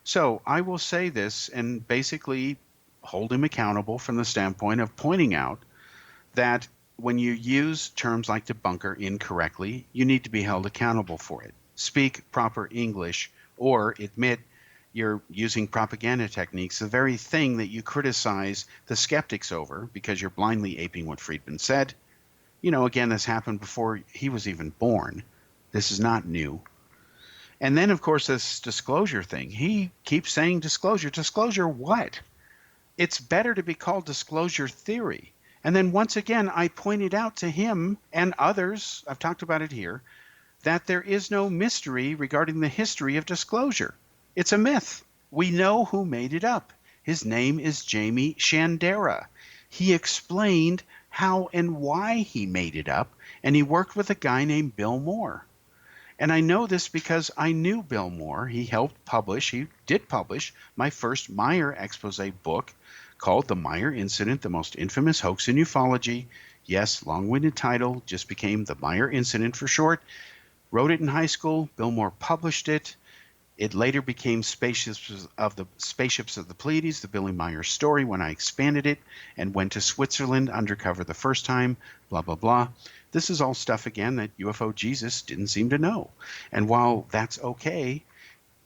So I will say this and basically hold him accountable from the standpoint of pointing out that when you use terms like debunker incorrectly, you need to be held accountable for it. Speak proper English or admit you're using propaganda techniques, the very thing that you criticize the skeptics over because you're blindly aping what Friedman said. You know, again, this happened before he was even born. This is not new. And then, of course, this disclosure thing. He keeps saying disclosure. Disclosure what? It's better to be called disclosure theory. And then once again, I pointed out to him and others, I've talked about it here, that there is no mystery regarding the history of disclosure. It's a myth. We know who made it up. His name is Jamie Shandera. He explained how and why he made it up, and he worked with a guy named Bill Moore. And I know this because I knew Bill Moore. He did publish my first Meyer expose book called The Meyer Incident, the Most Infamous Hoax in Ufology. Yes, long-winded title, just became The Meyer Incident for short. Wrote it in high school. Bill Moore published it. It later became Spaceships of the Pleiades, the Billy Meyer story, when I expanded it and went to Switzerland undercover the first time, blah, blah, blah. This is all stuff, again, that UFO Jesus didn't seem to know. And while that's okay,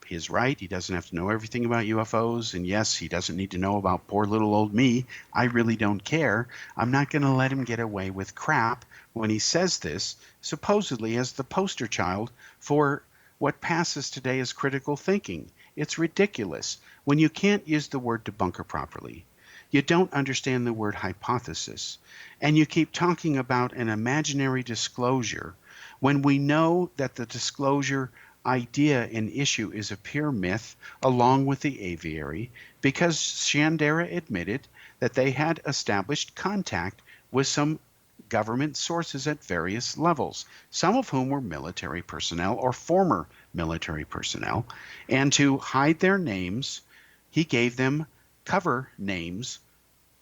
he's right. He doesn't have to know everything about UFOs. And yes, he doesn't need to know about poor little old me. I really don't care. I'm not going to let him get away with crap when he says this, supposedly as the poster child for what passes today as critical thinking. It's ridiculous. When you can't use the word debunker properly, you don't understand the word hypothesis, and you keep talking about an imaginary disclosure when we know that the disclosure idea and issue is a pure myth along with the aviary, because Shandera admitted that they had established contact with some government sources at various levels, some of whom were military personnel or former military personnel, and to hide their names, he gave them cover names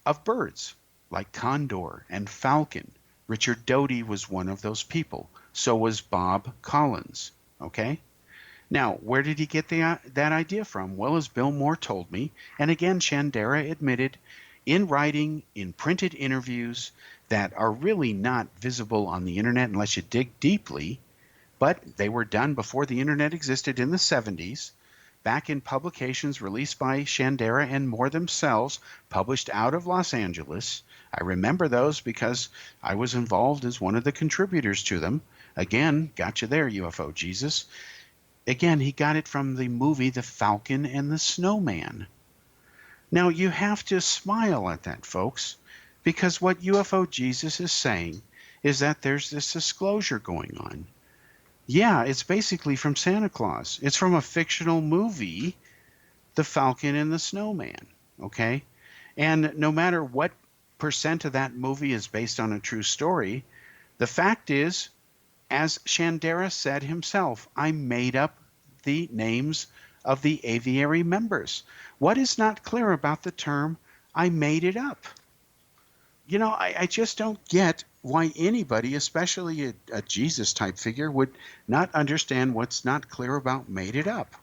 of birds like Condor and Falcon. Richard Doty was one of those people. So was Bob Collins. Okay? Now, where did he get that idea from? Well, as Bill Moore told me, and again, Shandera admitted in writing, in printed interviews that are really not visible on the internet unless you dig deeply, but they were done before the internet existed in the 70s, back in publications released by Shandera and Moore themselves, published out of Los Angeles. I remember those because I was involved as one of the contributors to them. Again, got you there, UFO Jesus. Again, he got it from the movie The Falcon and the Snowman. Now, you have to smile at that, folks, because what UFO Jesus is saying is that there's this disclosure going on. Yeah, it's basically from Santa Claus. It's from a fictional movie, The Falcon and the Snowman, okay? And no matter what percent of that movie is based on a true story, the fact is, as Shandera said himself, I made up the names of the aviary members. What is not clear about the term, I made it up? You know, I just don't get why anybody, especially a Jesus-type figure, would not understand what's not clear about made it up.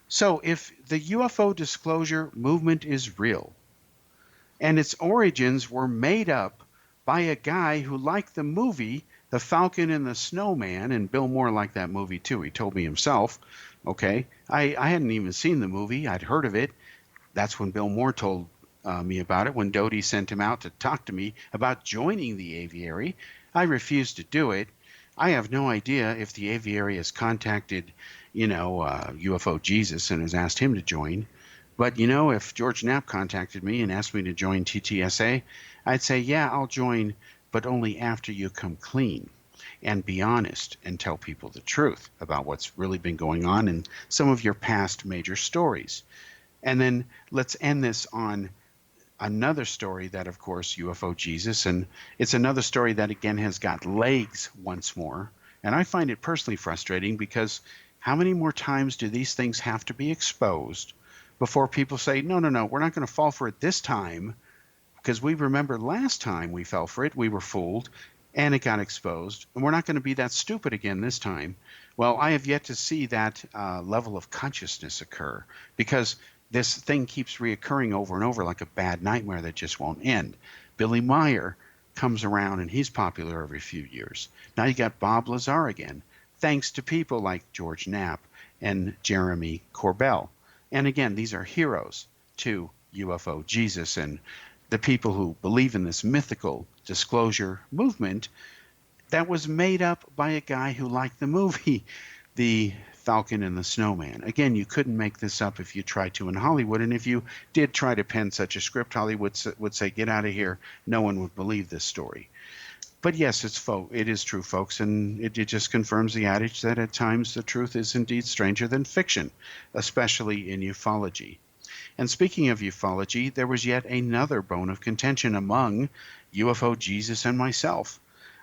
So if the UFO disclosure movement is real, and its origins were made up by a guy who liked the movie The Falcon and the Snowman, and Bill Moore liked that movie too, he told me himself, okay? I hadn't even seen the movie, I'd heard of it. That's when Bill Moore told me about it, when Doty sent him out to talk to me about joining the aviary. I refused to do it. I have no idea if the aviary has contacted, UFO Jesus and has asked him to join. But, if George Knapp contacted me and asked me to join TTSA, I'd say, yeah, I'll join, but only after you come clean and be honest and tell people the truth about what's really been going on in some of your past major stories. And then let's end this on another story that, of course, UFO Jesus, and it's another story that, again, has got legs once more. And I find it personally frustrating because how many more times do these things have to be exposed before people say, no, we're not going to fall for it this time, because we remember last time we fell for it, we were fooled, and it got exposed, and we're not going to be that stupid again this time. Well, I have yet to see that level of consciousness occur, because this thing keeps reoccurring over and over like a bad nightmare that just won't end. Billy Meyer comes around, and he's popular every few years. Now you got Bob Lazar again, thanks to people like George Knapp and Jeremy Corbell. And again, these are heroes to UFO Jesus and the people who believe in this mythical disclosure movement that was made up by a guy who liked the movie, The Falcon and the Snowman. Again, you couldn't make this up if you tried to in Hollywood, and if you did try to pen such a script, Hollywood would say, get out of here. No one would believe this story. But yes, it is true, folks, and it just confirms the adage that at times the truth is indeed stranger than fiction, especially in ufology. And speaking of ufology, there was yet another bone of contention among UFO Jesus and myself.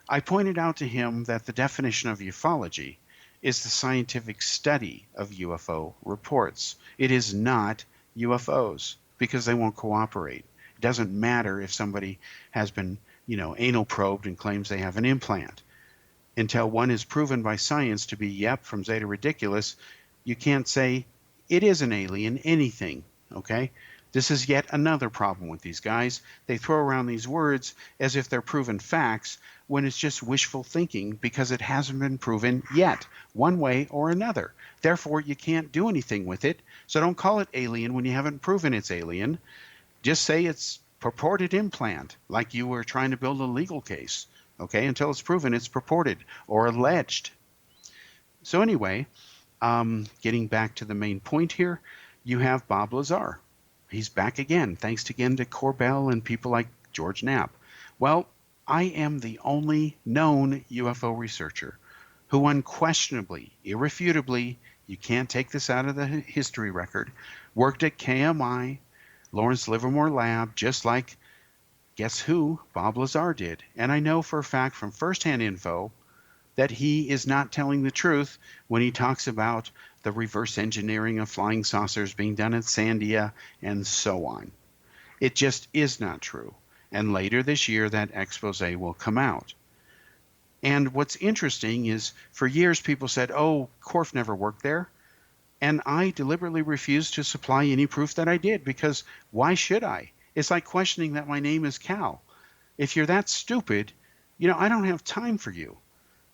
I pointed out to him that the definition of ufology is the scientific study of UFO reports. It is not UFOs, because they won't cooperate. It doesn't matter if somebody has been anal probed and claims they have an implant. Until one is proven by science to be, from Zeta Ridiculous, you can't say it is an alien anything, okay? This is yet another problem with these guys. They throw around these words as if they're proven facts when it's just wishful thinking, because it hasn't been proven yet, one way or another. Therefore, you can't do anything with it. So don't call it alien when you haven't proven it's alien. Just say it's purported implant, like you were trying to build a legal case, okay, until it's proven it's purported or alleged. So anyway, getting back to the main point here, you have Bob Lazar. He's back again, thanks again to Corbell and people like George Knapp. Well, I am the only known UFO researcher who unquestionably, irrefutably, you can't take this out of the history record, worked at KMI, Lawrence Livermore Lab, just like, guess who, Bob Lazar did. And I know for a fact from firsthand info that he is not telling the truth when he talks about the reverse engineering of flying saucers being done at Sandia and so on. It just is not true. And later this year, that expose will come out. And what's interesting is, for years people said, oh, Korff never worked there. And I deliberately refused to supply any proof that I did, because why should I? It's like questioning that my name is Cal. If you're that stupid, I don't have time for you.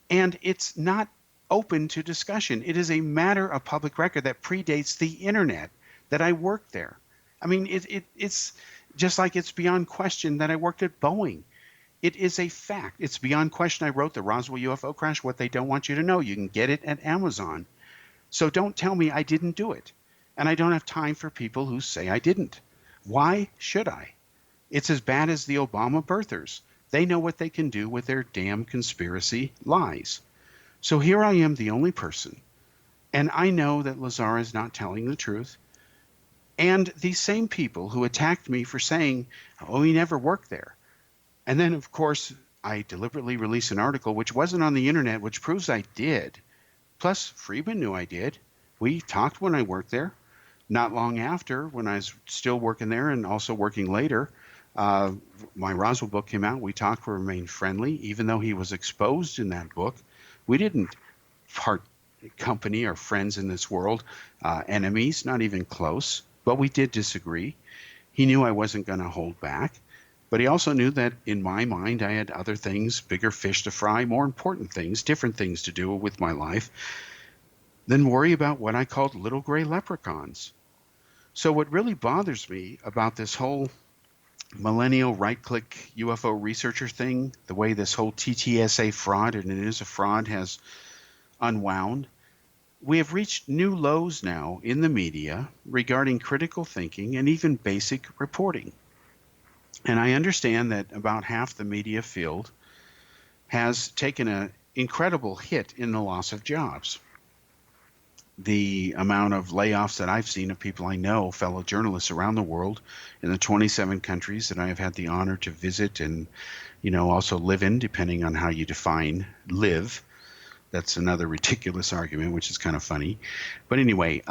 And it's not open to discussion. It is a matter of public record that predates the internet that I worked there. I mean, it's just like it's beyond question that I worked at Boeing. It is a fact. It's beyond question I wrote the Roswell UFO crash, What They Don't Want You to Know. You can get it at Amazon. So don't tell me I didn't do it. And I don't have time for people who say I didn't. Why should I? It's as bad as the Obama birthers. They know what they can do with their damn conspiracy lies. So here I am, the only person, and I know that Lazar is not telling the truth. And these same people who attacked me for saying, oh, he never worked there. And then, of course, I deliberately released an article which wasn't on the internet, which proves I did. Plus, Friedman knew I did. We talked when I worked there. Not long after, when I was still working there and also working later, my Roswell book came out. We talked, we remained friendly, even though he was exposed in that book. We didn't part company or friends in this world, enemies, not even close. But we did disagree. He knew I wasn't going to hold back. But he also knew that in my mind, I had other things, bigger fish to fry, more important things, different things to do with my life than worry about what I called little gray leprechauns. So what really bothers me about this whole millennial right-click UFO researcher thing, the way this whole TTSA fraud, and it is a fraud, has unwound, we have reached new lows now in the media regarding critical thinking and even basic reporting. And I understand that about half the media field has taken an incredible hit in the loss of jobs. The amount of layoffs that I've seen of people I know, fellow journalists around the world in the 27 countries that I have had the honor to visit and, also live in, depending on how you define live. That's another ridiculous argument, which is kind of funny. But anyway,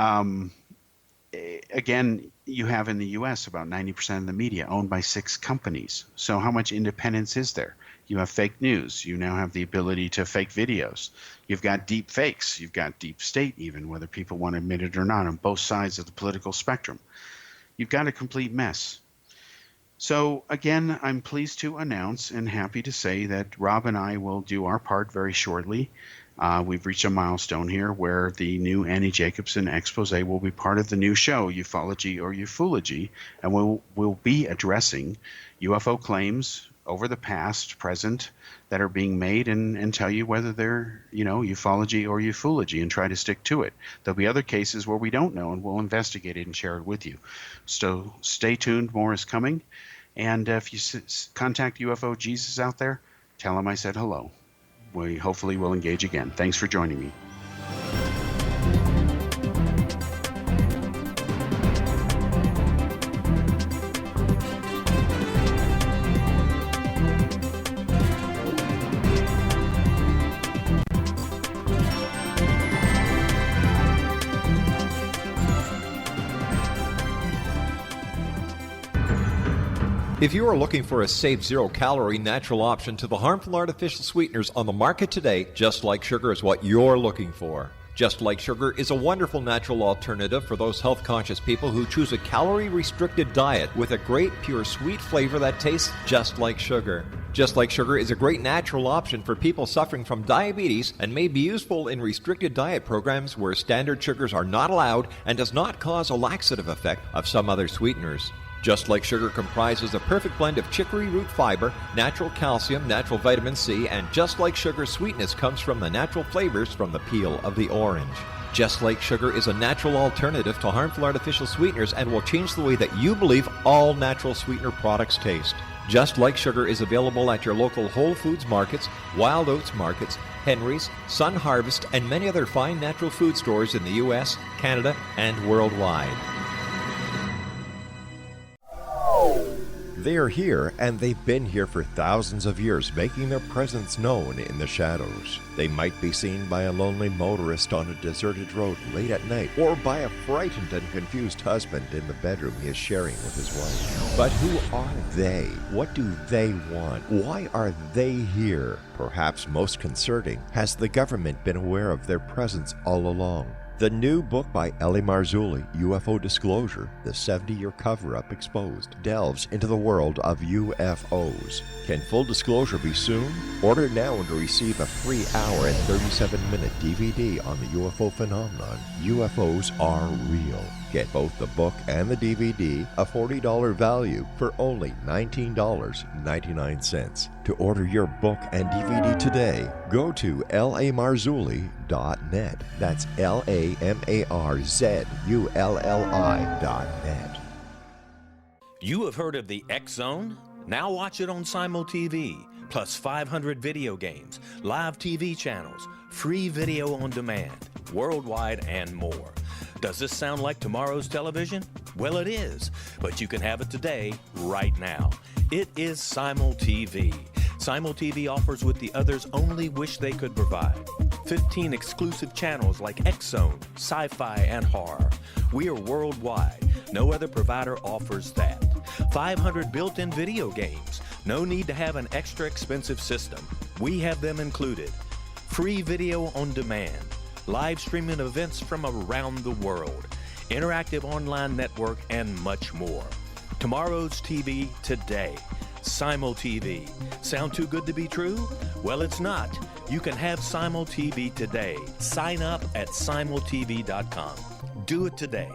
again, you have in the U.S. about 90% of the media owned by 6 companies. So how much independence is there? You have fake news. You now have the ability to fake videos. You've got deep fakes. You've got deep state even, whether people want to admit it or not, on both sides of the political spectrum. You've got a complete mess. So again, I'm pleased to announce and happy to say that Rob and I will do our part very shortly. We've reached a milestone here where the new Annie Jacobson expose will be part of the new show, Ufology or Ufology, and we'll be addressing UFO claims over the past, present, that are being made and tell you whether they're, ufology or ufology and try to stick to it. There'll be other cases where we don't know, and we'll investigate it and share it with you. So stay tuned, more is coming. And if you contact UFO Jesus out there, tell him I said hello. We hopefully will engage again. Thanks for joining me. If you are looking for a safe, zero-calorie, natural option to the harmful artificial sweeteners on the market today, Just Like Sugar is what you're looking for. Just Like Sugar is a wonderful natural alternative for those health-conscious people who choose a calorie-restricted diet with a great, pure, sweet flavor that tastes just like sugar. Just Like Sugar is a great natural option for people suffering from diabetes and may be useful in restricted diet programs where standard sugars are not allowed and does not cause a laxative effect of some other sweeteners. Just Like Sugar comprises a perfect blend of chicory root fiber, natural calcium, natural vitamin C, and Just Like Sugar's sweetness comes from the natural flavors from the peel of the orange. Just Like Sugar is a natural alternative to harmful artificial sweeteners and will change the way that you believe all natural sweetener products taste. Just Like Sugar is available at your local Whole Foods markets, Wild Oats markets, Henry's, Sun Harvest, and many other fine natural food stores in the U.S., Canada, and worldwide. They are here, and they've been here for thousands of years, making their presence known in the shadows. They might be seen by a lonely motorist on a deserted road late at night, or by a frightened and confused husband in the bedroom he is sharing with his wife. But who are they? What do they want? Why are they here? Perhaps most concerning, has the government been aware of their presence all along? The new book by Eli Marzulli, UFO Disclosure, the 70-year cover-up exposed, delves into the world of UFOs. Can full disclosure be soon? Order now and receive a free hour and 37-minute DVD on the UFO phenomenon. UFOs are real. Get both the book and the DVD, a $40 value, for only $19.99. To order your book and DVD today, go to lamarzulli.net. That's LAMARZULLI.net. You have heard of the X Zone? Now watch it on Simul TV, plus 500 video games, live TV channels, free video on demand, worldwide, and more. Does this sound like tomorrow's television? Well, it is, but you can have it today, right now. It is Simul TV. Simul TV offers what the others only wish they could provide. 15 exclusive channels like X-Zone, Sci-Fi, and Horror. We are worldwide. No other provider offers that. 500 built-in video games. No need to have an extra expensive system. We have them included. Free video on demand. Live streaming events from around the world. Interactive online network, and much more. Tomorrow's TV today. Simul TV. Sound too good to be true? Well, it's not. You can have Simul TV today. Sign up at simultv.com. Do it today.